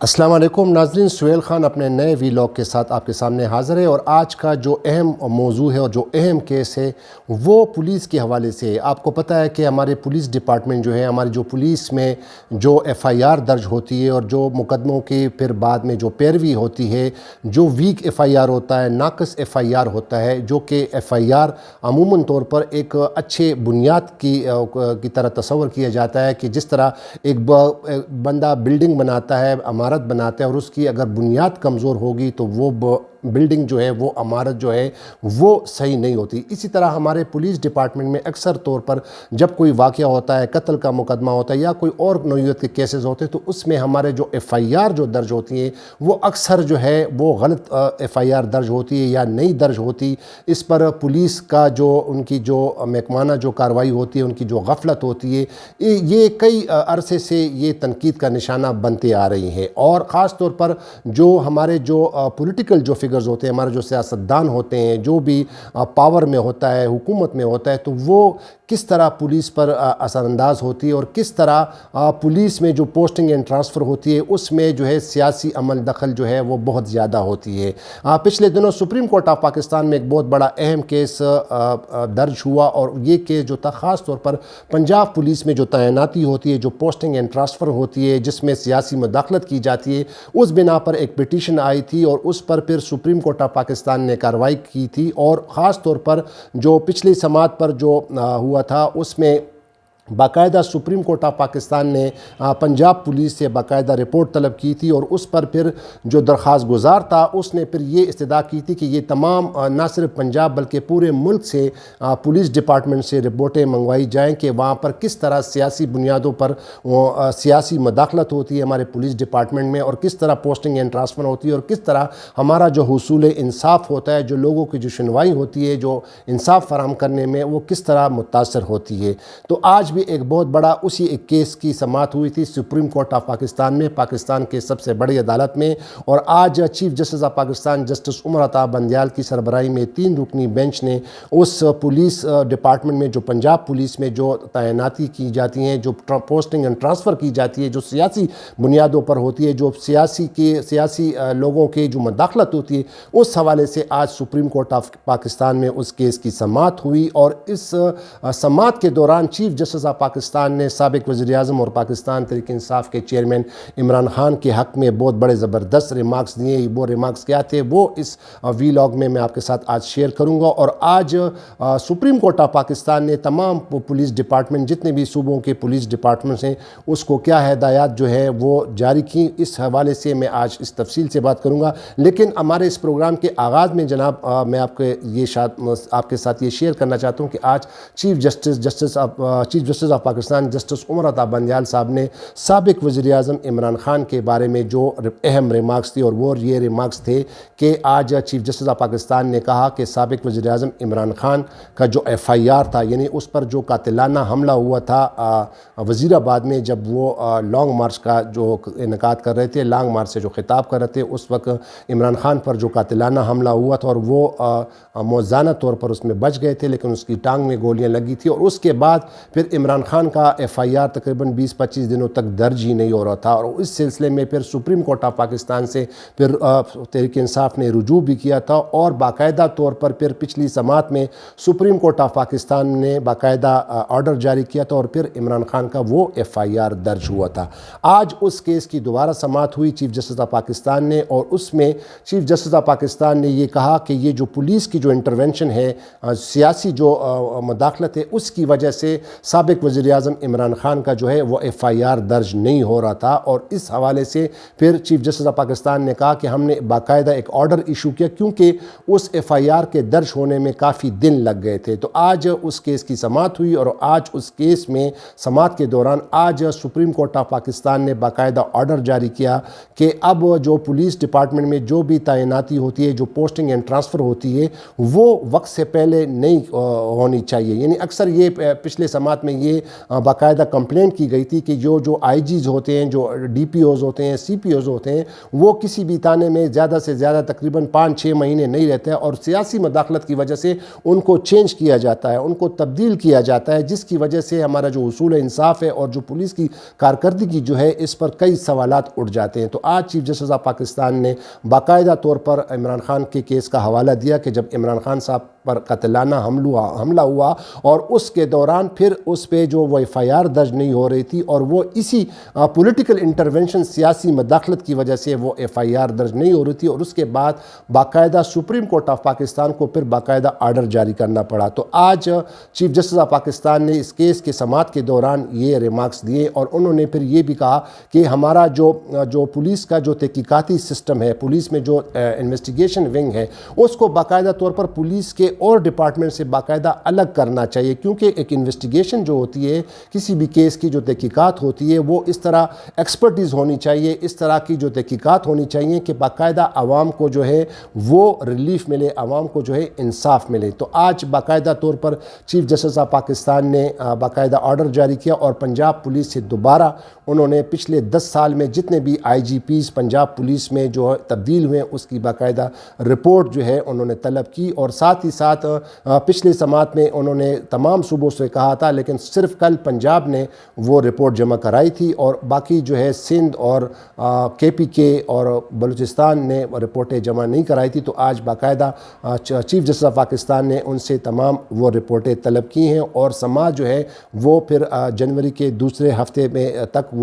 السلام علیکم ناظرین، سہیل خان اپنے نئے ویلاگ کے ساتھ آپ کے سامنے حاضر ہے، اور آج کا جو اہم موضوع ہے اور جو اہم کیس ہے وہ پولیس کے حوالے سے ہے۔ آپ کو پتہ ہے کہ ہمارے پولیس ڈپارٹمنٹ جو ہے، ہماری جو پولیس میں جو ایف آئی آر درج ہوتی ہے اور جو مقدموں کی پھر بعد میں جو پیروی ہوتی ہے، جو ویک ایف آئی آر ہوتا ہے، ناقص ایف آئی آر ہوتا ہے، جو کہ ایف آئی آر عموماً طور پر ایک اچھے بنیاد کی طرح تصور کیا جاتا ہے کہ جس طرح ایک بندہ بلڈنگ بناتا ہے، عمارت بناتا ہے، اور اس کی اگر بنیاد کمزور ہوگی تو وہ بلڈنگ جو ہے، وہ عمارت جو ہے وہ صحیح نہیں ہوتی۔ اسی طرح ہمارے پولیس ڈپارٹمنٹ میں اکثر طور پر جب کوئی واقعہ ہوتا ہے، قتل کا مقدمہ ہوتا ہے یا کوئی اور نوعیت کے کیسز ہوتے ہیں، تو اس میں ہمارے جو ایف آئی آر جو درج ہوتی ہیں وہ اکثر جو ہے وہ غلط ایف آئی آر درج ہوتی ہے یا نہیں درج ہوتی۔ اس پر پولیس کا جو ان کی جو محکمانہ جو کارروائی ہوتی ہے، ان کی جو غفلت ہوتی ہے، یہ کئی عرصے سے یہ تنقید کا نشانہ بنتے آ رہی ہیں۔ اور خاص طور پر جو ہمارے جو پولیٹیکل جو فگرز ہوتے ہیں، ہمارے جو سیاستدان ہوتے ہیں، جو بھی پاور میں ہوتا ہے، حکومت میں ہوتا ہے، تو وہ کس طرح پولیس پر اثر انداز ہوتی ہے اور کس طرح پولیس میں جو پوسٹنگ اینڈ ٹرانسفر ہوتی ہے اس میں جو ہے سیاسی عمل دخل جو ہے وہ بہت زیادہ ہوتی ہے۔ پچھلے دنوں سپریم کورٹ آف پاکستان میں ایک بہت بڑا اہم کیس درج ہوا، اور یہ کیس جو تھا خاص طور پر پنجاب پولیس میں جو تعیناتی ہوتی ہے، جو پوسٹنگ اینڈ ٹرانسفر ہوتی ہے، جس میں سیاسی مداخلت کی جاتی ہے، اس بنا پر ایک پٹیشن آئی تھی، اور اس پر پھر سپریم کورٹ آف پاکستان نے کارروائی کی تھی۔ اور خاص طور پر جو پچھلی سماعت پر جو ہوا تھا، اس میں باقاعدہ سپریم کورٹ آف پاکستان نے پنجاب پولیس سے باقاعدہ رپورٹ طلب کی تھی، اور اس پر پھر جو درخواست گزار تھا اس نے پھر یہ استدعا کی تھی کہ یہ تمام نہ صرف پنجاب بلکہ پورے ملک سے پولیس ڈپارٹمنٹ سے رپورٹیں منگوائی جائیں کہ وہاں پر کس طرح سیاسی بنیادوں پر سیاسی مداخلت ہوتی ہے ہمارے پولیس ڈپارٹمنٹ میں، اور کس طرح پوسٹنگ اینڈ ٹرانسفر ہوتی ہے، اور کس طرح ہمارا جو حصول انصاف ہوتا ہے، جو لوگوں کی جو سنوائی ہوتی ہے، جو انصاف فراہم کرنے میں، وہ کس طرح متاثر ہوتی ہے۔ تو آج بھی ایک بہت بڑا اسی ایک کیس کی سماعت ہوئی تھی سپریم کورٹ آف پاکستان میں، پاکستان کے سب سے بڑی عدالت میں، اور آج chief justice of Pakistan justice Umar Ata Bandial کی سربراہی میں 3 رکنی بینچ نے اس پولیس ڈپارٹمنٹ میں جو پنجاب پولیس میں جو تعیناتی کی جاتی ہیں، جو پوسٹنگ اینڈ ٹرانسفر کی جاتی ہے، جو سیاسی بنیادوں پر ہوتی ہے، جو سیاسی لوگوں کے جو مداخلت ہوتی ہے، اس حوالے سے آج سپریم کورٹ آف پاکستان میں اس کیس کی سماعت ہوئی۔ اور اس سماعت کے دوران چیف جسٹس آف پاکستان نے سابق وزیر اعظم اور پاکستان تحریک انصاف کے چیئرمین عمران خان کے حق میں بہت بڑے زبردست ریمارکس دیے۔ وہ ریمارکس کیا تھے وہ اس ویلاگ میں آپ کے ساتھ آج شیئر کروں گا۔ اور آج سپریم کورٹ آف پاکستان نے تمام پولیس ڈپارٹمنٹ، جتنے بھی صوبوں کے پولیس ڈپارٹمنٹس ہیں، اس کو کیا ہدایات جو ہے وہ جاری کی، اس حوالے سے میں آج اس تفصیل سے بات کروں گا۔ لیکن ہمارے اس پروگرام کے آغاز میں جناب میں آپ کے ساتھ یہ شیئر کرنا چاہتا ہوں کہ آج chief justice of Pakistan justice Umar Ata Bandial صاحب نے سابق وزیر اعظم عمران خان کے بارے میں جو اہم ریمارکس تھی، اور وہ یہ ریمارکس تھے کہ آج چیف جسٹس آف پاکستان نے کہا کہ سابق وزیر اعظم عمران خان کا جو ایف آئی آر تھا، یعنی اس پر جو قاتلانہ حملہ ہوا تھا وزیر آباد میں، جب وہ لانگ مارچ کا جو انعقاد کر رہے تھے، لانگ مارچ سے جو خطاب کر رہے تھے، اس وقت عمران خان پر جو قاتلانہ حملہ ہوا تھا، اور وہ موزانہ طور پر اس میں بچ گئے تھے، لیکن اس کی ٹانگ میں گولیاں لگی تھی، اور اس کے بعد پھر عمران خان کا ایف آئی آر تقریباً 20-25 دنوں تک درج ہی نہیں ہو رہا تھا۔ اور اس سلسلے میں پھر سپریم کورٹ آف پاکستان سے پھر تحریک انصاف نے رجوع بھی کیا تھا، اور باقاعدہ طور پر پھر پچھلی سماعت میں سپریم کورٹ آف پاکستان نے باقاعدہ آرڈر جاری کیا تھا، اور پھر عمران خان کا وہ ایف آئی آر درج ہوا تھا۔ آج اس کیس کی دوبارہ سماعت ہوئی چیف جسٹس آف پاکستان نے، اور اس میں چیف جسٹس آف پاکستان نے یہ کہا کہ یہ جو پولیس کی جو انٹرونشن ہے، سیاسی جو مداخلت ہے، اس کی وجہ سے سابق وزیر اعظم عمران خان کا جو ہے وہ ایف آئی آر درج نہیں ہو رہا تھا۔ اور اس حوالے سے پھر چیف جسٹس آف پاکستان نے کہا کہ ہم نے باقاعدہ ایک آرڈر ایشو کیا، کیونکہ اس ایف آئی آر کے درج ہونے میں کافی دن لگ گئے تھے۔ تو آج اس کیس کی سماعت ہوئی، اور آج اس کیس میں سماعت کے دوران آج سپریم کورٹ آف پاکستان نے باقاعدہ آرڈر جاری کیا کہ اب جو پولیس ڈپارٹمنٹ میں جو بھی تعیناتی ہوتی ہے، جو پوسٹنگ اینڈ ٹرانسفر ہوتی ہے، وہ وقت سے پہلے نہیں ہونی چاہیے۔ یعنی اکثر یہ پچھلے سماعت میں یہ باقاعدہ کمپلینٹ کی گئی تھی کہ جو آئی جیز ہوتے ہیں، جو ڈی پی اوز ہوتے ہیں، سی پی اوز ہوتے ہیں، وہ کسی بھی تانے میں زیادہ سے زیادہ تقریباً 5-6 مہینے نہیں رہتے ہیں، اور سیاسی مداخلت کی وجہ سے ان کو چینج کیا جاتا ہے، ان کو تبدیل کیا جاتا ہے، جس کی وجہ سے ہمارا جو اصول انصاف ہے اور جو پولیس کی کارکردگی جو ہے اس پر کئی سوالات اٹھ جاتے ہیں۔ تو آج چیف جسٹس آف پاکستان نے باقاعدہ طور پر عمران خان کے کیس کا حوالہ دیا کہ جب عمران خان صاحب پر قاتلانہ حملہ ہوا اور اس کے دوران پھر اس پہ جو وہ ایف آئی آر درج نہیں ہو رہی تھی، اور وہ اسی پولیٹیکل انٹرونشن، سیاسی مداخلت کی وجہ سے وہ ایف آئی آر درج نہیں ہو رہی تھی، اور اس کے بعد باقاعدہ سپریم کورٹ آف پاکستان کو پھر باقاعدہ آرڈر جاری کرنا پڑا۔ تو آج چیف جسٹس آف پاکستان نے اس کیس کے سماعت کے دوران یہ ریمارکس دیے، اور انہوں نے پھر یہ بھی کہا کہ ہمارا جو پولیس کا جو تحقیقاتی سسٹم ہے، پولیس میں جو انویسٹیگیشن ونگ ہے، اس کو باقاعدہ طور پر پولیس کے اور ڈپارٹمنٹ سے باقاعدہ الگ کرنا چاہیے، کیونکہ ایک انویسٹیگیشن جو ہوتی ہے، کسی بھی کیس کی جو تحقیقات ہوتی ہے، وہ اس طرح ایکسپرٹیز ہونی چاہیے، اس طرح کی جو تحقیقات ہونی چاہیے کہ باقاعدہ عوام کو جو ہے وہ ریلیف ملے، عوام کو جو ہے انصاف ملے۔ تو آج باقاعدہ طور پر چیف جسٹس آف پاکستان نے باقاعدہ آرڈر جاری کیا، اور پنجاب پولیس سے دوبارہ انہوں نے پچھلے 10 سال میں جتنے بھی آئی جی پیز پنجاب پولیس میں جو تبدیل ہوئے اس کی باقاعدہ رپورٹ جو ہے انہوں نے طلب کی، اور ساتھ ہی ساتھ پچھلی سماعت میں انہوں نے تمام صوبوں سے کہا تھا، لیکن صرف کل پنجاب نے وہ رپورٹ جمع کرائی تھی، اور باقی جو ہے سندھ اور کے پی کے اور بلوچستان نے رپورٹیں جمع نہیں کرائی تھی۔ تو آج باقاعدہ چیف جسٹس آف پاکستان نے ان سے تمام وہ رپورٹیں طلب کی ہیں، اور سماعت جو ہے وہ پھر جنوری کے دوسرے ہفتے میں تک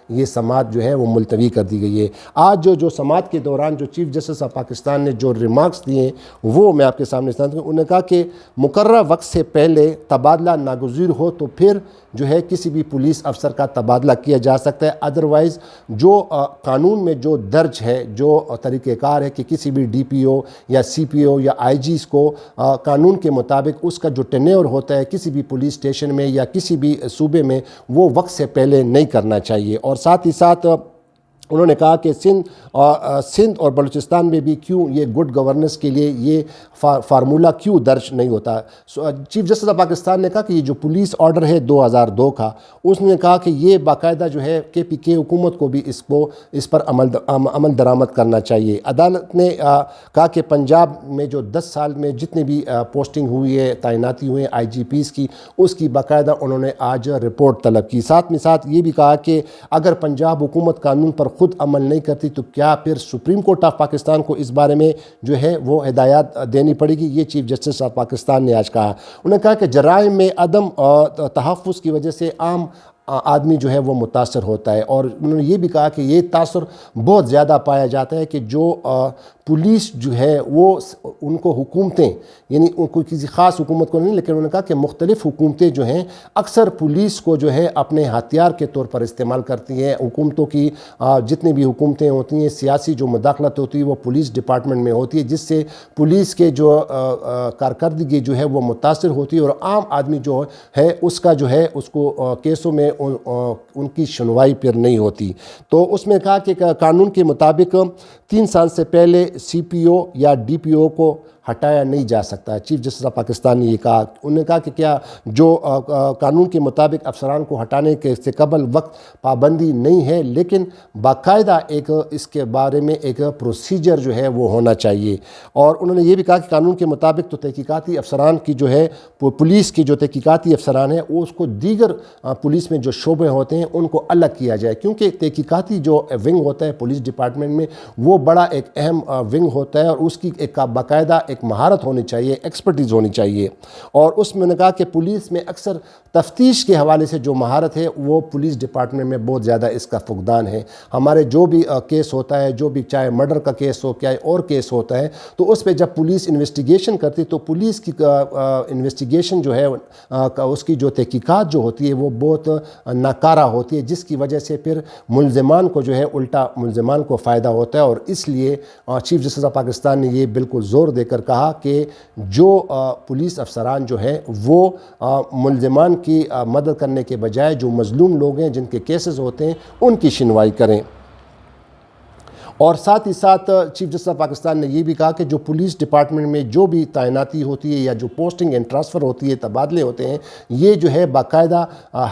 یہ سماعت جو ہے وہ ملتوی کر دی گئی ہے۔ آج جو سماعت کے دوران جو چیف جسٹس آف پاکستان نے جو ریمارکس دیے ہیں وہ میں آپ کے سامنے سناتا ہوں۔ انہوں نے کہا کہ مقررہ وقت سے پہلے تبادلہ ناگزیر ہو تو پھر جو ہے کسی بھی پولیس افسر کا تبادلہ کیا جا سکتا ہے، ادروائز جو قانون میں جو درج ہے، جو طریقہ کار ہے کہ کسی بھی ڈی پی او یا سی پی او یا آئی جیز کو قانون کے مطابق اس کا جو ٹینیور ہوتا ہے کسی بھی پولیس اسٹیشن میں یا کسی بھی صوبے میں، وہ وقت سے پہلے نہیں کرنا چاہیے۔ اور ساتھ ہی ساتھ انہوں نے کہا کہ سندھ اور بلوچستان میں بھی کیوں یہ گڈ گورننس کے لیے یہ فارمولہ کیوں درج نہیں ہوتا۔ چیف جسٹس آف پاکستان نے کہا کہ یہ جو پولیس آرڈر ہے 2002 کا، اس نے کہا کہ یہ باقاعدہ جو ہے کے پی کے حکومت کو بھی اس پر عمل درآمد کرنا چاہیے۔ عدالت نے کہا کہ پنجاب میں جو 10 سال میں جتنی بھی پوسٹنگ ہوئی ہے، تعیناتی ہوئی ہیں آئی جی پیز کی، اس کی باقاعدہ انہوں نے آج رپورٹ طلب کی۔ ساتھ میں ساتھ یہ بھی کہا کہ اگر پنجاب حکومت قانون پر خود عمل نہیں کرتی تو کیا پھر سپریم کورٹ آف پاکستان کو اس بارے میں جو ہے وہ ہدایات دینی پڑے گی۔ یہ چیف جسٹس آف پاکستان نے آج کہا۔ انہوں نے کہا کہ جرائم میں عدم تحفظ کی وجہ سے عام آدمی جو ہے وہ متاثر ہوتا ہے، اور انہوں نے یہ بھی کہا کہ یہ تاثر بہت زیادہ پایا جاتا ہے کہ جو پولیس جو ہے وہ ان کو حکومتیں، یعنی ان کو کسی خاص حکومت کو نہیں، لیکن انہوں نے کہا کہ مختلف حکومتیں جو ہیں اکثر پولیس کو جو ہے اپنے ہتھیار کے طور پر استعمال کرتی ہیں۔ حکومتوں کی جتنی بھی حکومتیں ہوتی ہیں، سیاسی جو مداخلت ہوتی ہے وہ پولیس ڈپارٹمنٹ میں ہوتی ہے، جس سے پولیس کے جو کارکردگی جو ہے وہ متاثر ہوتی ہے، اور عام آدمی جو ہے اس کا جو ہے اس کو کیسوں میں ان کی سنوائی پھر نہیں ہوتی۔ تو اس میں کہا کہ قانون کے مطابق 3 سال سے پہلے سی پی او یا ڈی پی او کو ہٹایا نہیں جا سکتا ہے۔ چیف جسٹس آف پاکستان نے یہ کہا۔ انہوں نے کہا کہ کیا جو قانون کے مطابق افسران کو ہٹانے کے سے قبل وقت پابندی نہیں ہے، لیکن باقاعدہ ایک اس کے بارے میں ایک پروسیجر جو ہے وہ ہونا چاہیے۔ اور انہوں نے یہ بھی کہا کہ قانون کے مطابق تو تحقیقاتی افسران کی جو ہے پولیس کی جو تحقیقاتی افسران ہیں وہ اس کو دیگر پولیس میں جو شعبے ہوتے ہیں ان کو الگ کیا جائے، کیونکہ تحقیقاتی جو ونگ ہوتا ہے پولیس ڈپارٹمنٹ میں وہ بڑا ایک اہم ونگ ہوتا ہے، اور اس کی ایک باقاعدہ ایک مہارت ہونی چاہیے، ایکسپرٹیز ہونی چاہیے۔ اور اس میں نے کہا کہ پولیس میں اکثر تفتیش کے حوالے سے جو مہارت ہے وہ پولیس ڈپارٹمنٹ میں بہت زیادہ اس کا فقدان ہے۔ ہمارے جو بھی کیس ہوتا ہے، جو بھی چاہے مرڈر کا کیس ہو، کیا اور کیس ہوتا ہے، تو اس پہ جب پولیس انویسٹیگیشن کرتی تو پولیس کی انویسٹیگیشن جو ہے اس کی جو تحقیقات جو ہوتی ہے وہ بہت ناکارہ ہوتی ہے، جس کی وجہ سے پھر ملزمان کو جو ہے الٹا ملزمان کو فائدہ ہوتا ہے۔ اور اس لیے چیف جسٹس آف پاکستان نے یہ بالکل زور دے کر کہا کہ جو پولیس افسران جو ہیں وہ ملزمان کی مدد کرنے کے بجائے جو مظلوم لوگ ہیں جن کے کیسز ہوتے ہیں ان کی سنوائی کریں۔ اور ساتھ ہی ساتھ چیف جسٹس آف پاکستان نے یہ بھی کہا کہ جو پولیس ڈپارٹمنٹ میں جو بھی تعیناتی ہوتی ہے یا جو پوسٹنگ اینڈ ٹرانسفر ہوتی ہے، تبادلے ہوتے ہیں، یہ جو ہے باقاعدہ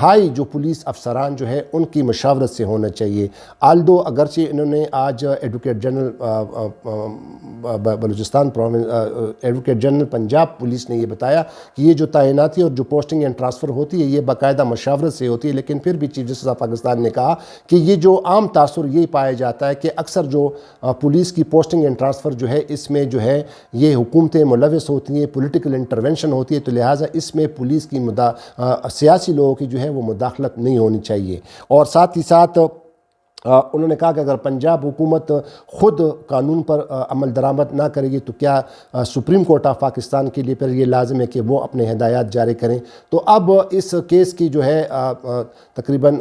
ہائی جو پولیس افسران جو ہے ان کی مشاورت سے ہونا چاہیے۔ آلدو اگرچہ انہوں نے آج advocate general Balochistan advocate general Punjab police نے یہ بتایا کہ یہ جو تعیناتی اور جو پوسٹنگ اینڈ ٹرانسفر ہوتی ہے یہ باقاعدہ مشاورت سے ہوتی ہے، لیکن پھر بھی چیف جسٹس آف پاکستان نے کہا کہ یہ جو عام تاثر یہ پایا جاتا ہے کہ اکثر جو پولیس کی پوسٹنگ اینڈ ٹرانسفر جو ہے اس میں جو ہے یہ حکومتیں ملوث ہوتی ہیں، پولیٹیکل انٹرونشن ہوتی ہے، تو لہٰذا اس میں پولیس کی سیاسی لوگوں کی جو ہے وہ مداخلت نہیں ہونی چاہیے۔ اور ساتھ ہی ساتھ انہوں نے کہا کہ اگر پنجاب حکومت خود قانون پر عمل درآمد نہ کرے گی تو کیا سپریم کورٹ آف پاکستان کے لیے پھر یہ لازم ہے کہ وہ اپنے ہدایات جاری کریں۔ تو اب اس کیس کی جو ہے تقریباً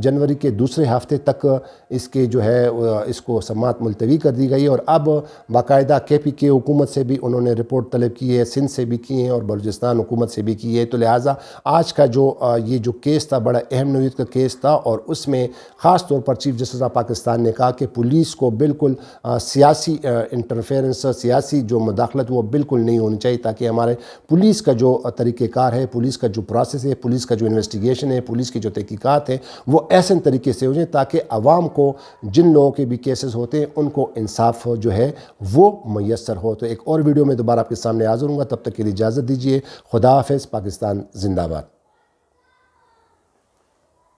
جنوری کے دوسرے ہفتے تک اس کے جو ہے اس کو سماعت ملتوی کر دی گئی، اور اب باقاعدہ KPK حکومت سے بھی انہوں نے رپورٹ طلب کی ہے، سندھ سے بھی کی ہے اور بلوچستان حکومت سے بھی کی ہے۔ تو لہٰذا آج کا جو یہ جو کیس تھا بڑا اہم نوعیت کا کیس تھا، اور اس میں خاص طور پر چیف جسٹس آف پاکستان نے کہا کہ پولیس کو بالکل سیاسی انٹرفیرنس، سیاسی جو مداخلت وہ بالکل نہیں ہونی چاہیے، تاکہ ہمارے پولیس کا جو طریقہ کار ہے، پولیس کا جو پروسیس ہے، پولیس کا جو انویسٹیگیشن ہے، پولیس کی جو تحقیقات ہیں وہ ایسے طریقے سے ہو جائیں تاکہ عوام کو جن لوگوں کے بھی کیسز ہوتے ہیں ان کو انصاف جو ہے وہ میسر ہو۔ تو ایک اور ویڈیو میں دوبارہ آپ کے سامنے حاضر ہوں گا، تب تک کے لیے اجازت دیجیے۔ خدا حافظ۔ پاکستان زندہ باد۔